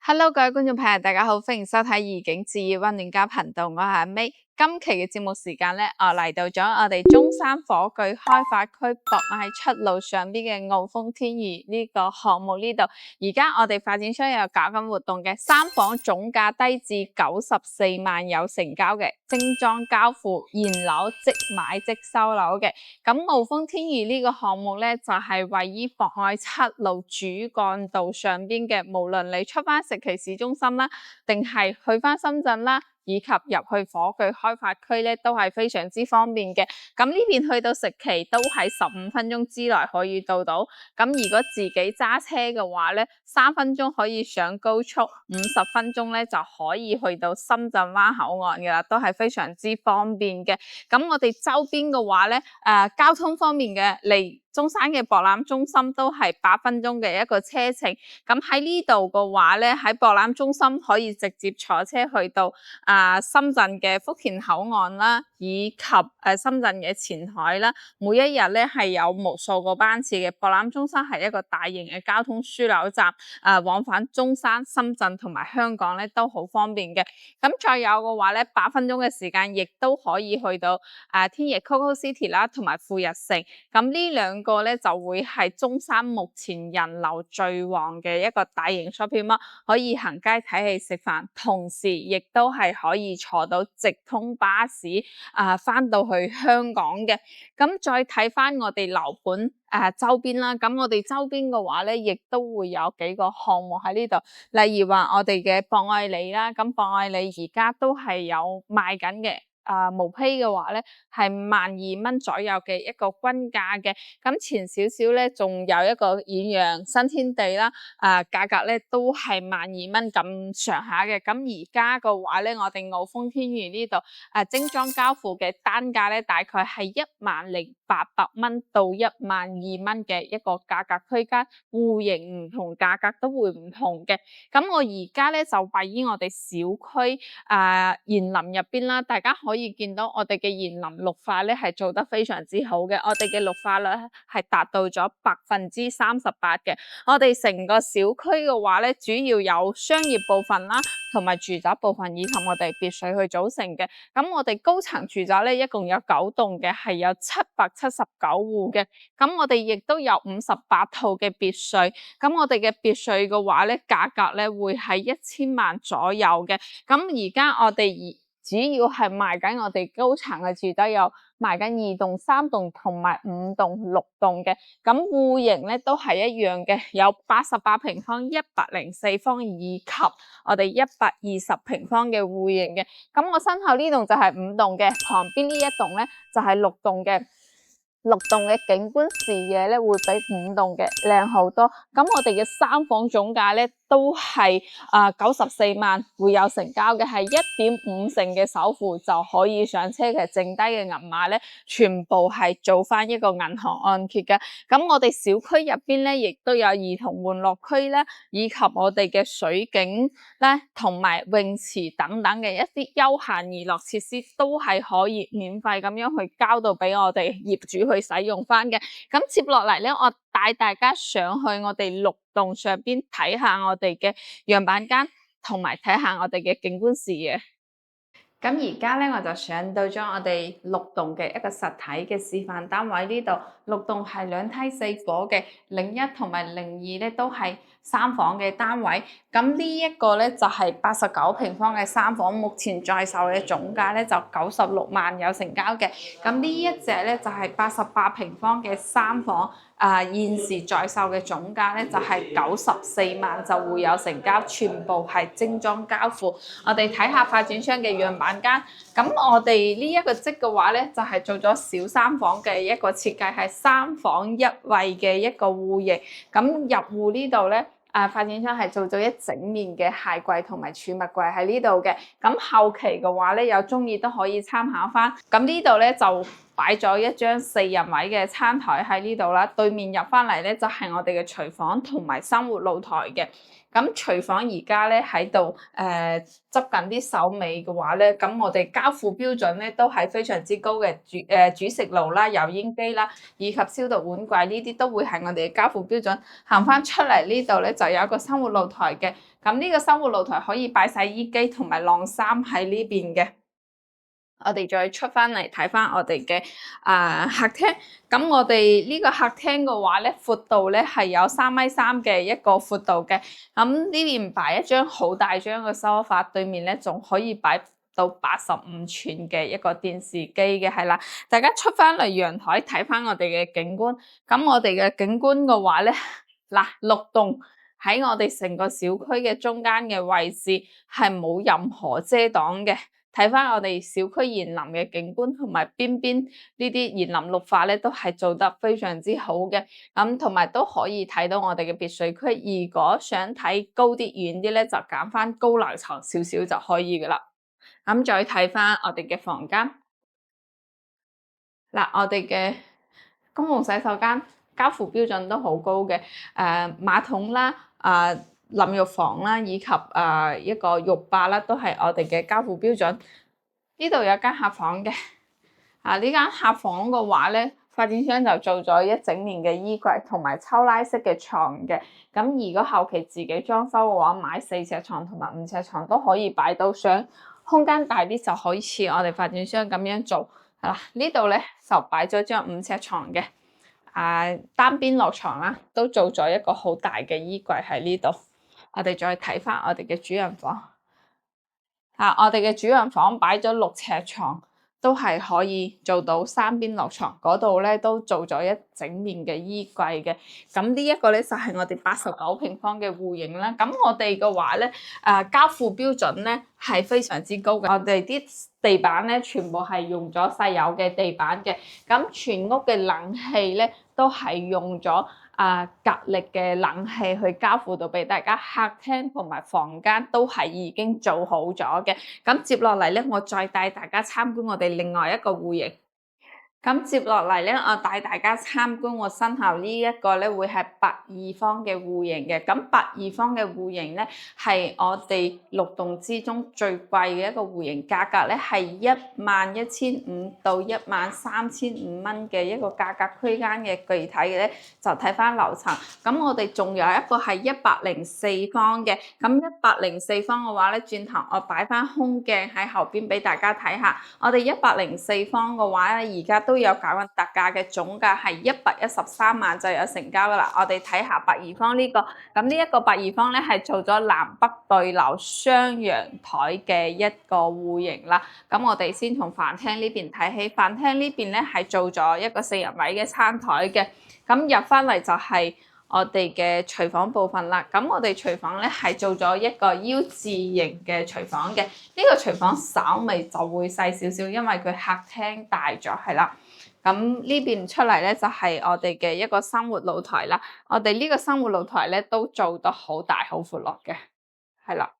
Hello，各位觀眾朋友，大家好，歡迎收睇怡景置業溫暖家頻道，我係阿 May。今期嘅節目時間咧，我嚟到咗我哋中山火炬開發區博愛出路上邊嘅傲豐天頤呢個項目呢度。而家我哋發展商有搞緊活動嘅3房總價低至94萬有成交嘅精裝交付現樓即買即收樓嘅。咁傲豐天頤呢個項目咧就係位於博愛七路主幹道上邊嘅，無論你出翻石岐市中心啦，定係去翻深圳啦，以及入去火炬開發區咧都係非常之方便嘅。咁呢邊去到石岐都喺15分鐘之內可以到。咁如果自己揸車嘅話咧，3分鐘可以上高速，50分鐘咧就可以去到深圳灣口岸嘅啦，都係非常之方便嘅。咁我哋周邊嘅話咧，交通方面嘅嚟中山嘅博覽中心都係8分鐘嘅一個車程。咁喺呢度嘅話咧，喺博覽中心可以直接坐車去到深圳嘅福田口岸啦，以及深圳嘅前海啦。每一日咧係有無數個班次嘅。博覽中心係一個大型嘅交通樞紐站，往返中山、深圳同埋香港咧都好方便嘅。咁再有嘅話咧，8分鐘嘅時間亦都可以去到天逸 Coco City 啦，同埋富日城。咁呢兩個咧就會係中山目前人流最旺嘅一個大型 shopping mall，可以行街睇戲食飯，同時亦都係可以坐到直通巴士翻到去香港嘅。咁再睇翻我哋樓盤周邊啦，咁我哋周邊嘅話咧，亦都會有幾個項目喺呢度，例如話我哋嘅博愛里啦，咁博愛里而家都係有賣緊嘅。毛坯嘅話咧係12,000蚊左右嘅一個均價嘅。咁前少少咧仲有一個遠洋新天地啦，價格咧都係12,000蚊咁上下嘅。咁而家嘅話咧，我哋傲豐天頤呢度精裝交付嘅單價咧大概係10,800蚊到12,000蚊嘅一個價格區間，戶型唔同，價格都會唔同嘅。咁我而家咧就位於我哋小區園林入邊啦，大家可以見到我哋嘅園林綠化咧係做得非常之好嘅，我哋嘅綠化率係達到咗38%嘅。我哋成個小區嘅話咧，主要有商業部分啦，同埋住宅部分，以及我哋別墅去組成嘅。咁我哋高層住宅咧一共有9棟嘅，係有779戶嘅。咁我哋亦都有58套嘅別墅。咁我哋嘅別墅嘅話咧，價格咧會係1000萬左右嘅。咁而家我哋主要係賣緊我哋高層嘅住宅，有賣緊2棟、3棟同埋5棟、6棟嘅。咁戶型咧都係一樣嘅，有88平方、104方以及我哋120平方嘅戶型嘅。咁我身後呢棟就係5棟嘅，旁邊呢一棟咧就係6棟嘅。6棟嘅景觀視野咧會比5棟嘅靚好多。咁我哋嘅3房總價咧都係94萬會有成交嘅，係1.5成嘅首付就可以上車嘅，剩低嘅銀碼咧全部係做翻一個銀行按揭嘅。咁我哋小區入邊咧亦都有兒童玩樂區啦，以及我哋嘅水景咧同埋泳池等等嘅一啲休閒娛樂設施都係可以免費咁樣去交到俾我哋業主去使用翻嘅。咁接落嚟咧，我帶大家上去我哋6棟上邊睇下我哋嘅樣板間，同埋睇下我哋嘅景觀視野。咁而家咧，我就上到咗我哋6棟嘅一個實體嘅示範單位呢度。6棟係2梯4伙嘅，01同埋02咧都係3房嘅單位。咁呢一個咧就係89平方嘅3房，目前在售嘅總價咧就96萬有成交嘅。咁呢一隻咧就係88平方嘅3房。現時在售嘅總價咧就係94萬就會有成交，全部係精裝交付。我哋睇下發展商嘅樣板間。咁我哋呢一個則嘅話咧，就係做咗小3房嘅一個設計，係3房1衛嘅一個戶型。咁入戶呢度咧，發展商係做咗一整面嘅鞋櫃同埋儲物櫃喺呢度嘅。咁後期嘅話咧，有中意都可以參考翻。咁呢度咧就擺咗一張4人位嘅餐台喺呢度啦，對面入翻嚟咧就係我哋嘅廚房同埋生活露台嘅。咁廚房而家咧喺度執緊啲手尾嘅話咧，咁我哋交付標準咧都係非常之高嘅，煮食爐啦、油煙機啦，以及消毒碗櫃呢啲都會係我哋嘅交付標準。行翻出嚟呢度咧就有一個生活露台嘅，咁呢個生活露台可以擺洗衣機同埋晾衫喺呢邊嘅。我哋再出翻嚟睇翻我哋嘅客廳，咁我哋呢個客廳嘅話咧，闊度咧係有3.3米嘅一個闊度嘅，咁呢邊擺一張好大張嘅梳化，對面咧仲可以擺到85寸嘅一個電視機嘅，係啦。大家出翻嚟陽台睇翻我哋嘅景觀，咁我哋嘅景觀嘅話咧，嗱6棟喺我哋成個小區嘅中間嘅位置係冇任何遮擋嘅。睇翻我哋小區園林嘅景觀同埋邊邊呢啲園林綠化咧，都係做得非常之好嘅。咁同埋都可以睇到我哋嘅別墅區。如果想睇高啲遠啲咧，就揀翻高樓層少少就可以噶啦。咁再睇翻我哋嘅房間，嗱我哋嘅公共洗手間交付標準都好高嘅，馬桶啦，淋浴房啦，以及一個浴霸啦，都係我哋嘅交付標準。呢度有間客房嘅，呢間客房嘅話咧，發展商就做咗一整面嘅衣櫃同埋抽拉式嘅床嘅。咁如果後期自己裝修嘅話，買4尺床同埋5尺床都可以擺到上，空間大啲就可以似我哋發展商咁樣做。係啦，呢度咧就擺咗張5尺床嘅，單邊落床啦，都做咗一個好大嘅衣櫃喺呢度。我哋再睇翻我哋嘅主人房，我哋嘅主人房擺咗6尺床，都係可以做到3邊落床。嗰度咧都做咗一整面嘅衣櫃嘅。咁呢一個咧就係我哋89平方嘅戶型啦。咁我哋嘅話咧，交付標準咧係非常之高嘅。我哋啲地板咧全部係用咗細油嘅地板嘅。咁全屋嘅冷氣咧都係用咗格力嘅冷氣去交付到俾大家，客廳同埋房間都係已經做好咗嘅。咁接落嚟咧，我再帶大家參觀我哋另外一個戶型。咁接落嚟咧，我帶大家參觀我身後呢一個咧，會係82方嘅戶型嘅。咁82方嘅戶型咧，係我哋6棟之中最貴嘅一個戶型，價格咧係11,500到13,500蚊嘅一個價格區間嘅。具體嘅咧就睇翻樓層。咁我哋仲有一個係104方嘅。咁104方嘅話咧，轉頭我擺翻空鏡喺後邊俾大家睇下。我哋104方嘅話咧，而家都有搞緊特價嘅，總價係113萬就有成交噶啦。我哋睇下82方呢個，咁呢一個82方咧係做咗南北對流雙陽台嘅一個戶型啦。咁我哋先從飯廳呢邊睇起，飯廳呢邊咧係做咗一個4人位嘅餐台嘅。咁入翻嚟就係我哋嘅廚房部分啦。咁我哋廚房咧係做咗一個 U 字型嘅廚房嘅。呢個廚房稍微就會細少少，因為佢客廳大咗，係啦。咁呢邊出嚟咧就係我哋嘅一個生活露台啦。我哋呢個生活露台咧都做得好大好闊落嘅，係啦。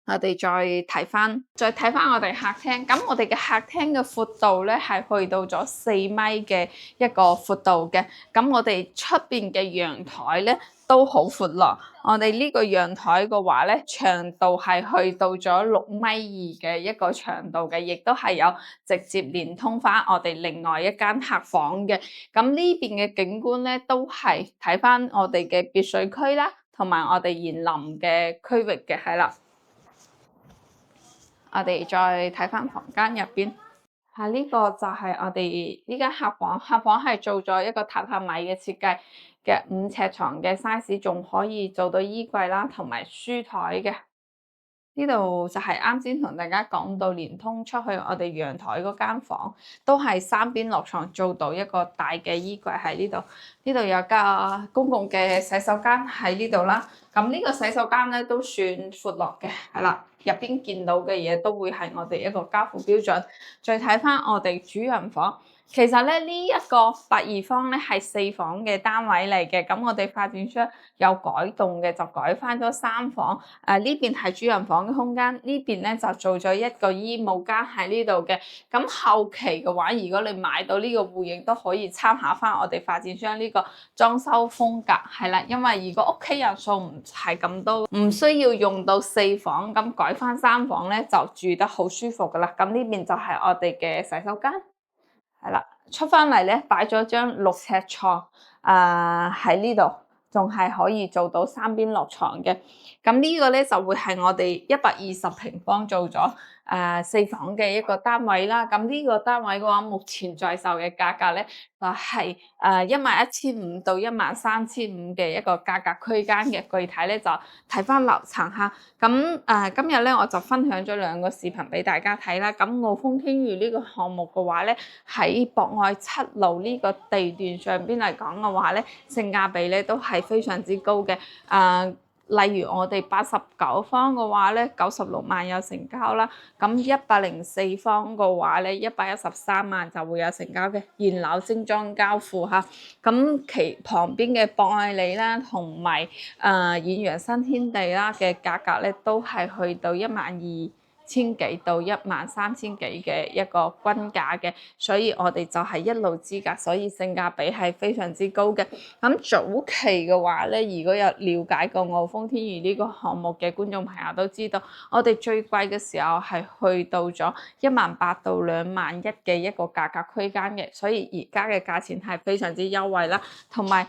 我哋再睇翻我哋客廳，咁我哋嘅客廳嘅闊度咧係去到咗4米嘅一個闊度嘅。咁我哋出邊嘅陽台咧都好闊落。我哋呢個陽台嘅話咧，長度係去到咗6.2米嘅一個長度嘅，亦都係有直接連通翻我哋另外一間客房嘅。咁呢邊嘅景觀咧都係睇翻我哋嘅別墅區啦，同埋我哋園林嘅區域嘅，係啦。我哋再睇翻房間入邊，呢個就係我哋呢間客房。客房係做咗一個榻榻米嘅設計嘅，5尺床嘅 size， 仲可以做到衣櫃啦，同埋書台嘅。呢度就係啱先同大家講到連通出去我哋陽台嗰間房，都係3邊落床做到一個大嘅衣櫃喺呢度。呢度有個公共嘅洗手間喺呢度啦。咁呢個洗手間咧都算闊落嘅，係啦。入邊見到嘅嘢都會係我哋一個交付標準。再睇翻我哋主人房，其實咧呢一個百二方咧係4房嘅單位嚟嘅，咁我哋發展商有改動嘅，就改翻咗3房。呢邊係主人房嘅空間，呢邊咧就做咗一個衣帽間喺呢度嘅。咁後期嘅話，如果你買到呢個戶型，都可以參考翻我哋發展商呢個裝修風格，係啦。因為如果屋企人數唔係咁多，唔需要用到4房，咁改翻3房咧就住得好舒服噶啦。咁呢邊就係我哋嘅洗手間。係啦，出翻嚟咧，擺咗張6尺床，喺呢度，仲係可以做到3邊落床嘅。咁呢個咧就會係我哋120平方做咗4房嘅一個單位啦。咁呢個單位嘅話，目前在售嘅價格咧就係11500到13500嘅一個價格區間嘅。具體咧就睇翻樓層嚇。咁今日咧我就分享咗2個視頻俾大家睇啦。咁傲風天頤呢個項目嘅話咧，喺博愛7路呢個地段上邊嚟講嘅話咧，性價比咧都係非常之高嘅。例如我哋89方嘅話咧，96萬有成交啦。咁104方嘅話咧，113萬就會有成交嘅，現樓精裝交付嚇。咁其旁邊嘅博愛里啦，同埋遠洋新天地啦嘅價格咧，都係去到12000幾到13000幾嘅一個均價嘅，所以我哋就係一路之隔，所以性價比係非常之高嘅。咁早期嘅話咧，如果有了解過傲風天頤呢個項目嘅觀眾朋友都知道，我哋最貴嘅時候係去到咗18000到21000嘅一個價格區間嘅，所以而家嘅價錢係非常之優惠啦。同埋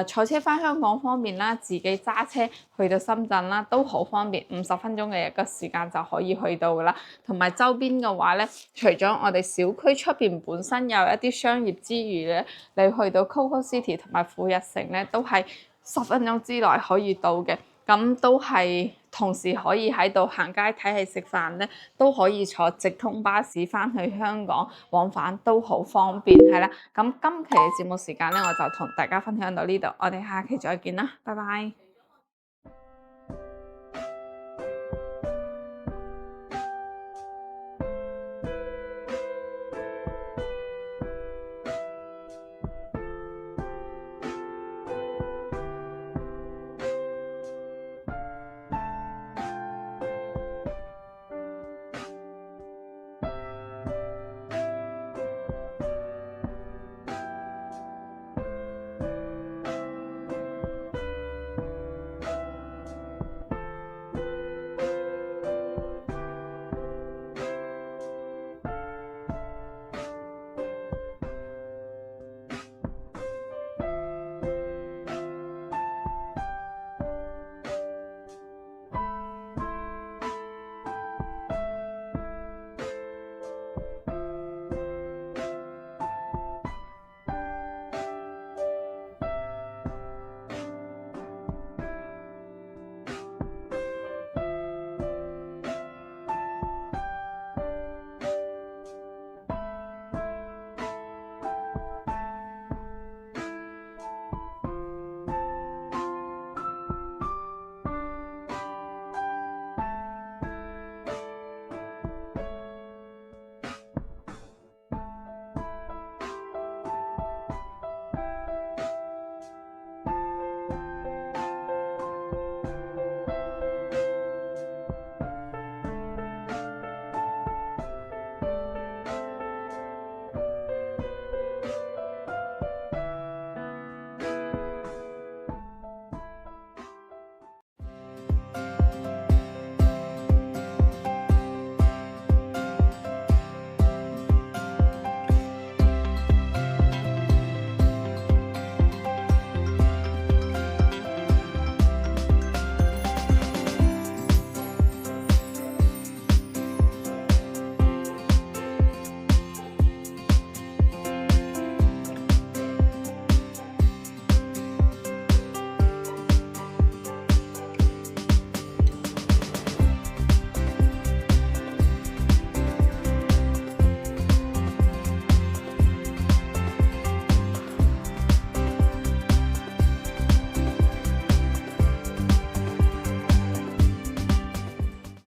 坐車翻香港方面啦，自己揸車去到深圳啦都好方便，50分鐘嘅一個時間就可以去到噶啦。同埋周邊嘅話咧，除咗我哋小區出邊本身有一啲商業之餘咧，你去到 Coco City 同埋富日城咧，都係10分鐘之內可以到嘅。咁都係同時可以喺度行街睇戲食飯咧，都可以坐直通巴士翻去香港往返都好方便，係啦。咁今期嘅節目時間咧，我就同大家分享到呢度，我哋下期再見啦，拜拜。